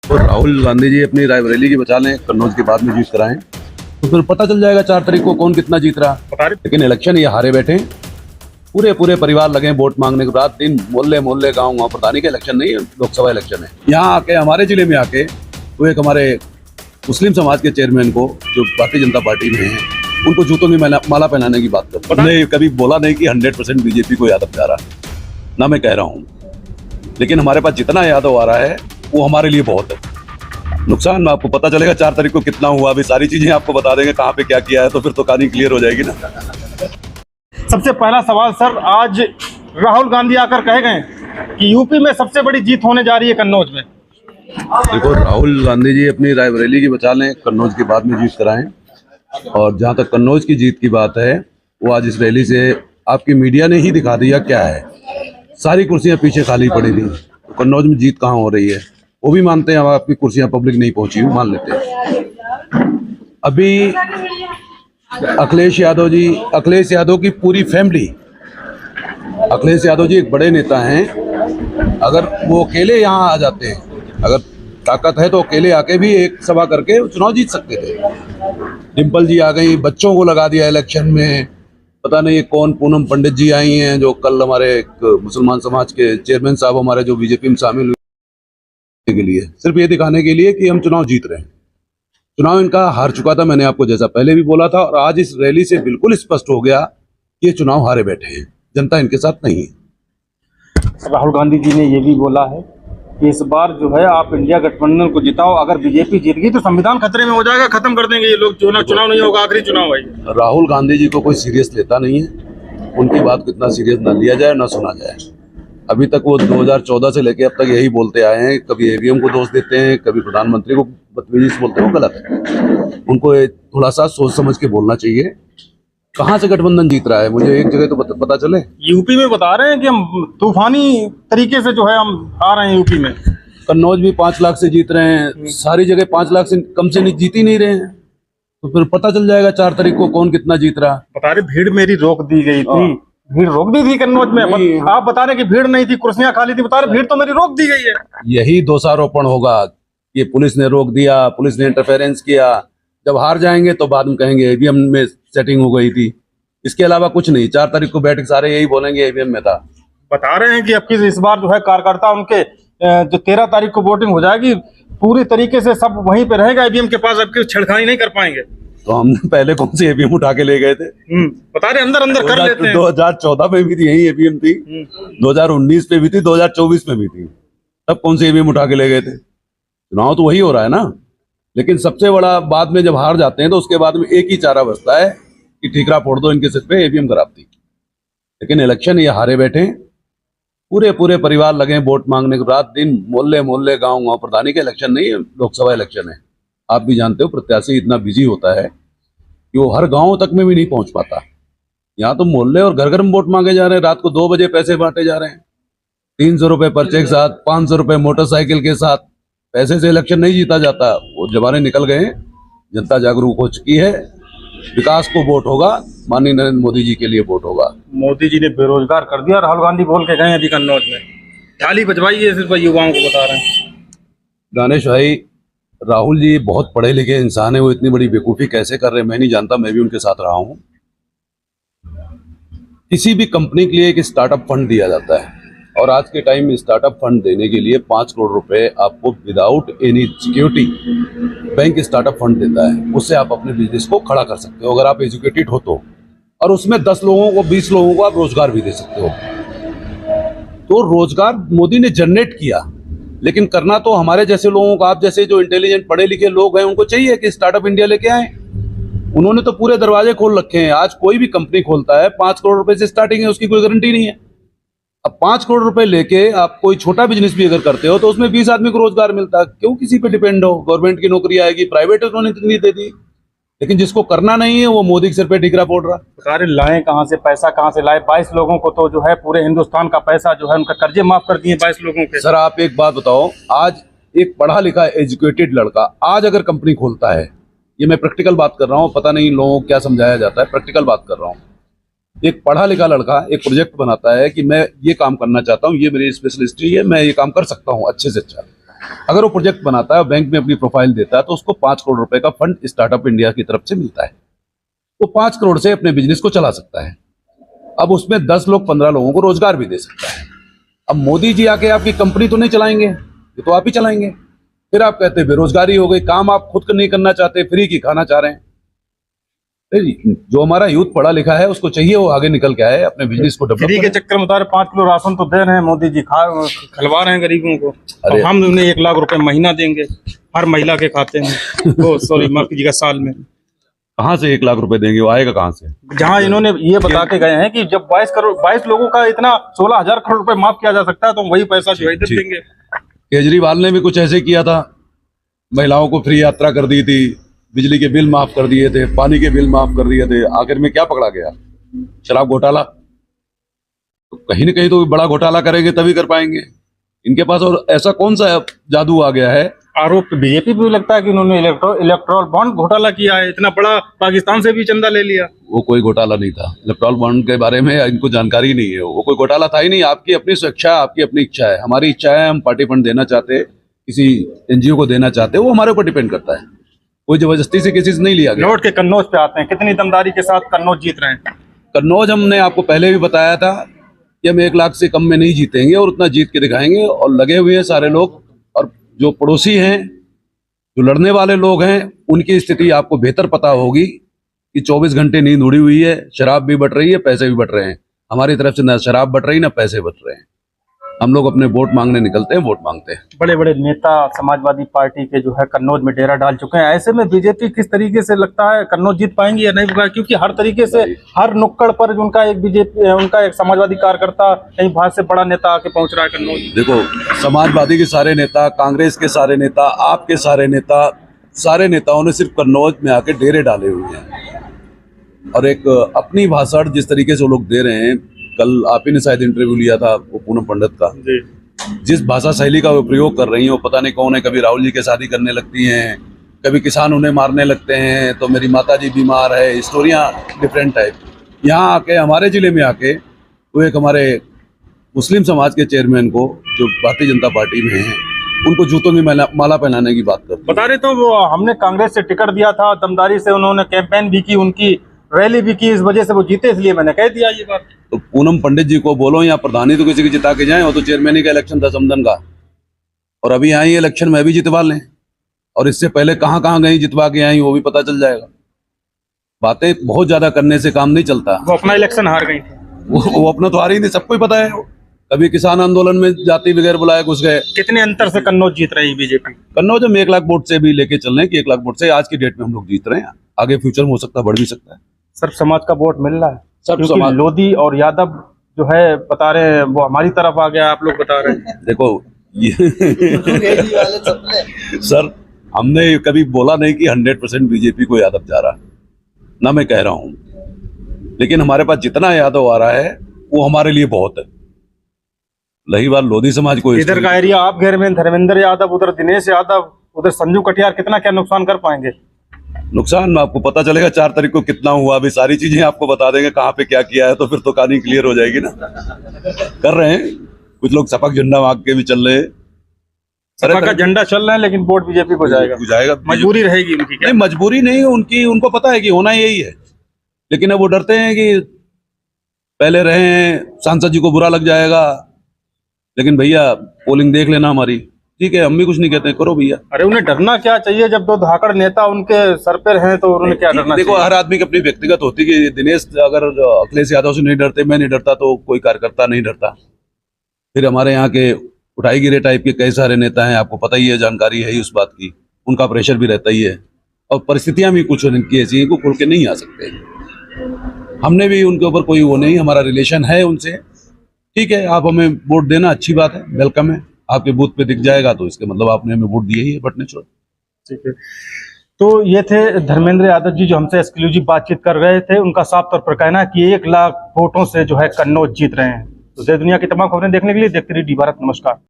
और राहुल गांधी जी अपनी रायबरेली की बचा लें, कन्नौज के बाद में जीत कराएं तो फिर पता चल जाएगा 4 तारीख को कौन कितना जीत रहा। लेकिन इलेक्शन ये हारे बैठे हैं, पूरे पूरे परिवार लगे वोट मांगने को, रात दिन मोहल्ले मोहल्ले गाँव प्रधानी का इलेक्शन नहीं है, लोकसभा इलेक्शन है। यहाँ आके हमारे जिले में आके वो एक हमारे मुस्लिम समाज के चेयरमैन को जो भारतीय जनता पार्टी में है उनको जूतों में माला पहनाने की बात करते हैं। कभी बोला नहीं कि 100% बीजेपी को यादव जा रहा, ना मैं कह रहा हूँ, लेकिन हमारे पास जितना यादव आ रहा है वो हमारे लिए बहुत है। नुकसान आपको पता चलेगा 4 तारीख को कितना हुआ, अभी सारी चीजें आपको बता देंगे कहाँ पे क्या किया है, तो फिर तो कहानी क्लियर हो जाएगी ना। सबसे पहला सवाल सर, आज राहुल गांधी आकर कह गए कि यूपी में सबसे बड़ी जीत होने जा रही है कन्नौज में। देखो, राहुल गांधी जी अपनी रायबरेली की बचा लें, कन्नौज के बाद में जीत कराएं। और जहां तक कन्नौज की जीत की बात है, वो आज इस रैली से आपकी मीडिया ने ही दिखा दिया क्या है। सारी कुर्सियां पीछे खाली पड़ी थी, तो कन्नौज में जीत कहाँ हो रही है वो भी मानते हैं। अब आपकी कुर्सियां पब्लिक नहीं पहुंची, वो मान लेते हैं। अभी अखिलेश यादव की पूरी फैमिली, अखिलेश यादव जी एक बड़े नेता हैं, अगर वो अकेले यहाँ आ जाते हैं, अगर ताकत है तो अकेले आके भी एक सभा करके चुनाव जीत सकते थे। डिम्पल जी आ गई, बच्चों को लगा दिया इलेक्शन में, पता नहीं कौन पूनम पंडित जी आई हैं जो कल हमारे एक मुसलमान समाज के चेयरमैन साहब हमारे जो बीजेपी में शामिल हुए के लिए, सिर्फ ये दिखाने के लिए कि हम चुनाव जीत रहे हैं। चुनाव इनका हार चुका था, मैंने आपको जैसा पहले भी बोला था, और आज इस रैली से बिल्कुल स्पष्ट हो गया कि ये चुनाव हारे बैठे हैं, जनता इनके साथ नहीं है। राहुल गांधी जी ने ये भी बोला है कि इस बार जो है आप इंडिया गठबंधन को जिताओ, अगर बीजेपी जीत गई तो संविधान खतरे में हो जाएगा, खत्म कर देंगे ये लोग, चुनाव नहीं होगा, आखिरी चुनाव है। राहुल गांधी जी को कोई सीरियस लेता नहीं है, उनकी बात को इतना सीरियस ना लिया जाए, ना सुना जाए। अभी तक वो 2014 से लेके अब तक यही बोलते आए हैं, कभी ईवीएम को दोष देते हैं, कभी प्रधानमंत्री को बदतमीजी से बोलते हैं, वो गलत है। उनको थोड़ा सा सोच समझ के बोलना चाहिए। कहाँ से गठबंधन जीत रहा है, मुझे एक जगह तो पता चले। यूपी में बता रहे हैं कि हम तूफानी तरीके से जो है हम आ रहे हैं यूपी में। कन्नौज भी 5 लाख से जीत रहे हैं, सारी जगह 5 लाख से कम से जीत ही नहीं रहे हैं, तो फिर पता चल जाएगा 4 तारीख को कौन कितना जीत रहा। बता रहे भीड़ मेरी रोक दी गई थी, भीड़ रोक दी थी कन्नौज में। आप बता रहे कि भीड़ नहीं थी, कुर्सियां खाली थी, बता रहे भीड़ तो मेरी रोक दी गई है। यही दोषारोपण होगा कि पुलिस ने रोक दिया, पुलिस ने इंटरफेरेंस किया। जब हार जाएंगे तो बाद में कहेंगे ईवीएम में सेटिंग हो गई थी, इसके अलावा कुछ नहीं। 4 तारीख को बैठ के सारे यही बोलेंगे ईवीएम में था। बता रहे हैं कि अब की इस बार जो है कार्यकर्ता उनके जो 13 तारीख को वोटिंग हो जाएगी, पूरी तरीके से सब वहीं पे रहेगा ईवीएम के पास, अब की छेड़खानी नहीं कर पाएंगे। तो हमने पहले कौन से ईवीएम उठा के ले गए थे? बता रहे अंदर कर लेते हैं। 2014 में भी थी यही ईवीएम थी, 2019 में भी थी, 2024 में भी थी, तब कौन से ईवीएम उठा के ले गए थे? चुनाव तो वही हो रहा है ना। लेकिन सबसे बड़ा बाद में जब हार जाते हैं तो उसके बाद में एक ही चारा बचता है कि ठीकरा फोड़ दो इनके सिर पे, ईवीएम खराब थी। लेकिन इलेक्शन ये हारे बैठे हैं, पूरे पूरे परिवार लगे वोट मांगने को, रात दिन मोहल्ले मोहल्ले गाँव प्रधानी का इलेक्शन नहीं है, लोकसभा इलेक्शन है। आप भी जानते हो प्रत्याशी इतना बिजी होता है कि वो हर गांव तक में भी नहीं पहुंच पाता। यहाँ तो मोहल्ले और घर घर में वोट मांगे जा रहे हैं, रात को 2 बजे पैसे बांटे जा रहे हैं, 300 रुपए पर्चे के साथ, 500 रुपए मोटरसाइकिल के साथ। पैसे से इलेक्शन नहीं जीता जाता, वो जमाने निकल गए हैं। जनता जागरूक हो चुकी है, विकास को वोट होगा, माननीय नरेंद्र मोदी जी के लिए वोट होगा। मोदी जी ने बेरोजगार कर दिया, राहुल गांधी बोल के गए अभी कन्नौज में, थाली बजवाइए सिर्फ युवाओं को बता रहे हैं। दानिश भाई, राहुल जी बहुत पढ़े लिखे इंसान है, वो इतनी बड़ी बेवकूफ़ी कैसे कर रहे हैं मैं नहीं जानता, मैं भी उनके साथ रहा हूँ। किसी भी कंपनी के लिए एक स्टार्टअप फंड दिया जाता है, और आज के टाइम में स्टार्टअप फंड देने के लिए 5 करोड़ रुपए आपको without any security bank startup fund देता है। उससे आप अपने बिजनेस को खड़ा कर सकते हो, अगर आप एजुकेटेड हो तो, और उसमें 10 लोगों को 20 लोगों को आप रोजगार भी दे सकते हो। तो रोजगार मोदी ने जनरेट किया, लेकिन करना तो हमारे जैसे लोगों को, आप जैसे जो इंटेलिजेंट पढ़े लिखे लोग हैं उनको चाहिए कि स्टार्टअप इंडिया लेके आए। उन्होंने तो पूरे दरवाजे खोल रखे हैं। आज कोई भी कंपनी खोलता है 5 करोड़ रुपए से स्टार्टिंग है, उसकी कोई गारंटी नहीं है। अब 5 करोड़ रुपए लेके आप कोई छोटा बिजनेस भी अगर करते हो तो उसमें 20 आदमी को रोजगार मिलता है। क्यों किसी पे डिपेंड हो? गवर्नमेंट की नौकरी आएगी, प्राइवेट उन्होंने इतनी दे दी, लेकिन जिसको करना नहीं है वो मोदी के सिर पे ठीकरा फोड़ रहा। सरकार लाए कहाँ से, पैसा कहाँ से लाए? 22 लोगों को तो जो है पूरे हिंदुस्तान का पैसा जो है उनका कर्जे माफ कर दिए 22 लोगों के। सर आप एक बात बताओ, आज एक पढ़ा लिखा एजुकेटेड लड़का आज अगर कंपनी खोलता है, ये मैं प्रैक्टिकल बात कर रहा हूँ, पता नहीं लोगों को क्या समझाया जाता है, प्रैक्टिकल बात कर रहा हूँ। एक पढ़ा लिखा लड़का एक प्रोजेक्ट बनाता है कि मैं ये काम करना चाहता हूँ, ये मेरी स्पेशलिस्टी है, मैं ये काम कर सकता हूँ अच्छे से अच्छा, अगर वो प्रोजेक्ट बनाता है और बैंक में अपनी प्रोफाइल देता है तो उसको 5 करोड़ रुपए का फंड स्टार्टअप इंडिया की तरफ से मिलता है। वो 5 करोड़ से अपने बिजनेस को चला सकता है। अब उसमें 10 लोग 15 लोगों को रोजगार भी दे सकता है। अब मोदी जी आके आपकी कंपनी तो नहीं चलाएंगे, ये तो आप ही चलाएंगे। फिर आप कहते हैं बेरोजगारी हो गई, काम आप खुद नहीं करना चाहते, फ्री की खाना चाह रहे हैं। जो हमारा यूथ पढ़ा लिखा है उसको चाहिए वो आगे निकल के आए, अपने बिजनेस को डेवलप फ्री के चक्कर में 5 किलो राशन तो दे रहे हैं मोदी जी, खिलवा रहे हैं गरीबों को। अरे हम उन्हें 1 लाख रुपए महीना देंगे हर महिला के खाते में। ओ सॉरी, माफ कीजिएगा, साल में। कहाँ से 1 लाख रुपए देंगे, वो आएगा कहाँ से? जहां इन्होंने ये बता के गए हैं कि जब 22 लोगों का इतना 16,000 करोड़ रुपए माफ किया जा सकता है तो वही पैसा जो है इधर देंगे। केजरीवाल ने भी कुछ ऐसे किया था, महिलाओं को फ्री यात्रा कर दी थी, बिजली के बिल माफ कर दिए थे, पानी के बिल माफ कर दिए थे। आखिर में क्या पकड़ा गया? शराब घोटाला। तो कहीं ना कहीं तो बड़ा घोटाला करेंगे तभी कर पाएंगे। इनके पास और ऐसा कौन सा जादू आ गया है? आरोप बीजेपी पे भी लगता है कि उन्होंने इलेक्ट्रल बॉन्ड घोटाला किया है, इतना बड़ा, पाकिस्तान से भी चंदा ले लिया। वो कोई घोटाला नहीं था। इलेक्ट्रल बॉन्ड के बारे में इनको जानकारी नहीं है, वो कोई घोटाला था ही नहीं। आपकी अपनी स्वेच्छा, आपकी अपनी इच्छा है। हमारी इच्छा है, हम पार्टी फंड देना चाहते, किसी एनजीओ को देना चाहते, वो हमारे ऊपर डिपेंड करता है। कोई जबरदस्ती से किसी से नहीं लिया गया। नोट के कन्नौज पे आते हैं, कितनी दमदारी के साथ कन्नौज जीत रहे हैं। कन्नौज हमने आपको पहले भी बताया था कि हम 1 लाख से कम में नहीं जीतेंगे और उतना जीत के दिखाएंगे। और लगे हुए हैं सारे लोग, और जो पड़ोसी हैं, जो लड़ने वाले लोग हैं, उनकी स्थिति आपको बेहतर पता होगी कि 24 घंटे नींद उड़ी हुई है, शराब भी बट रही है, पैसे भी बट रहे हैं। हमारी तरफ से ना शराब बट रही, ना पैसे बट रहे हैं। हम लोग अपने वोट मांगने निकलते हैं, वोट मांगते हैं। बड़े बड़े नेता समाजवादी पार्टी के जो है कन्नौज में डेरा डाल चुके हैं। ऐसे में बीजेपी किस तरीके से लगता है कन्नौज जीत पाएंगी या नहीं? क्योंकि हर तरीके से, हर नुक्कड़ पर उनका एक समाजवादी कार्यकर्ता, कहीं बाहर से बड़ा नेता आके पहुंच रहा है कन्नौज। देखो, समाजवादी के सारे नेता, कांग्रेस के सारे नेता, आपके सारे नेता, सारे नेताओं ने सिर्फ कन्नौज में आके डेरे डाले हुए हैं। और एक अपनी भाषण जिस तरीके से वो लोग दे रहे हैं, कल आप ही ने शायद इंटरव्यू लिया था वो पूनम पंडित का, जिस भाषा शैली का वो प्रयोग कर रही हैं, वो पता नहीं कौन है। कभी राहुल जी के शादी करने लगती हैं, कभी किसान उन्हें मारने लगते हैं, तो मेरी माता जी बीमार है, स्टोरियाँ डिफरेंट टाइप। यहाँ आके, हमारे जिले में आके, वो एक हमारे मुस्लिम समाज के चेयरमैन को, जो भारतीय जनता पार्टी में हैं, उनको जूतों की माला पहनाने की बात करते बता रहे। तो वो हमने कांग्रेस से टिकट दिया था, दमदारी से उन्होंने कैंपेन भी की, उनकी रैली भी की, इस वजह से वो जीते, इसलिए मैंने कह दिया ये बात। तो पूनम पंडित जी को बोलो, यहाँ प्रधानी तो किसी की जिता के जाए, वो तो चेयरमैन का इलेक्शन था समदन का, और अभी आई इलेक्शन में भी जितवा लें। और इससे पहले कहाँ कहाँ गई, जितवा के आई, वो भी पता चल जाएगा। बातें बहुत ज्यादा करने से काम नहीं चलता। वो अपना इलेक्शन हार गई थी। वो अपना तो हार ही नहीं, सबको ही पता है। कभी किसान आंदोलन में जाति बगैर बुलाए घुस गए। कितने अंतर से कन्नौज जीत रही बीजेपी? कन्नौज हम 1 लाख वोट से भी लेके चल रहे हैं कि 1 लाख वोट से आज की डेट में हम लोग जीत रहे हैं। आगे फ्यूचर में हो सकता है बढ़ भी सकता है। सर्व समाज का वोट मिल रहा है, सर्व क्योंकि समाज, लोधी और यादव जो है बता रहे हैं वो हमारी तरफ आ गया, आप लोग बता रहे हैं। देखो ये सर, हमने कभी बोला नहीं कि 100% बीजेपी को यादव जा रहा, ना मैं कह रहा हूं। लेकिन हमारे पास जितना यादव आ रहा है वो हमारे लिए बहुत है। रही बात लोधी समाज को, इधर का एरिया आप घेर में, धर्मेंद्र यादव, उधर दिनेश यादव, उधर संजू कटियार, कितना क्या नुकसान कर पाएंगे? नुकसान आपको पता चलेगा 4 तारीख को कितना हुआ। अभी सारी चीजें आपको बता देंगे कहाँ पे क्या किया है, तो फिर तो कहानी क्लियर हो जाएगी ना। कर रहे हैं कुछ लोग, सपक झंडा मांग के भी चल रहे हैं। सपा का झंडा चल रहा है, लेकिन वोट बीजेपी को जाएगा। मजबूरी रहेगी उनकी। नहीं, मजबूरी नहीं है उनकी, उनको पता है कि होना यही है। लेकिन अब वो डरते हैं कि पहले रहे हैं, सांसद जी को बुरा लग जाएगा। लेकिन भैया पोलिंग देख लेना हमारी, ठीक है, हम भी कुछ नहीं कहते, करो भैया। अरे उन्हें डरना क्या चाहिए जब 2 धाकड़ नेता उनके सर पर हैं, तो उन्हें क्या डरना? देखो, हर आदमी की अपनी व्यक्तिगत होती है कि दिनेश अगर अखिलेश यादव से नहीं डरते, मैं नहीं डरता, तो कोई कार्यकर्ता नहीं डरता। फिर हमारे यहाँ के उठाई गिरे टाइप के कई सारे नेता हैं, आपको पता ही है, जानकारी है ही उस बात की। उनका प्रेशर भी रहता ही है, और परिस्थितियां भी कुछ उनकी ऐसी हैं कि खुल के नहीं आ सकते। हमने भी उनके ऊपर कोई वो नहीं, हमारा रिलेशन है उनसे। ठीक है, आप हमें वोट देना, अच्छी बात है, वेलकम है। आपके बूथ पे दिख जाएगा तो इसके मतलब आपने हमें वोट दिए ही है, बटने छोड़। ठीक है, तो ये थे धर्मेंद्र यादव जी, जो हमसे एक्सक्लूसिव बातचीत कर रहे थे। उनका साफ तौर पर कहना है कि 1 लाख वोटों से जो है कन्नौज जीत रहे हैं। तो देश दुनिया की तमाम खबरें देखने के लिए देखते रहिए डी भारत। नमस्कार।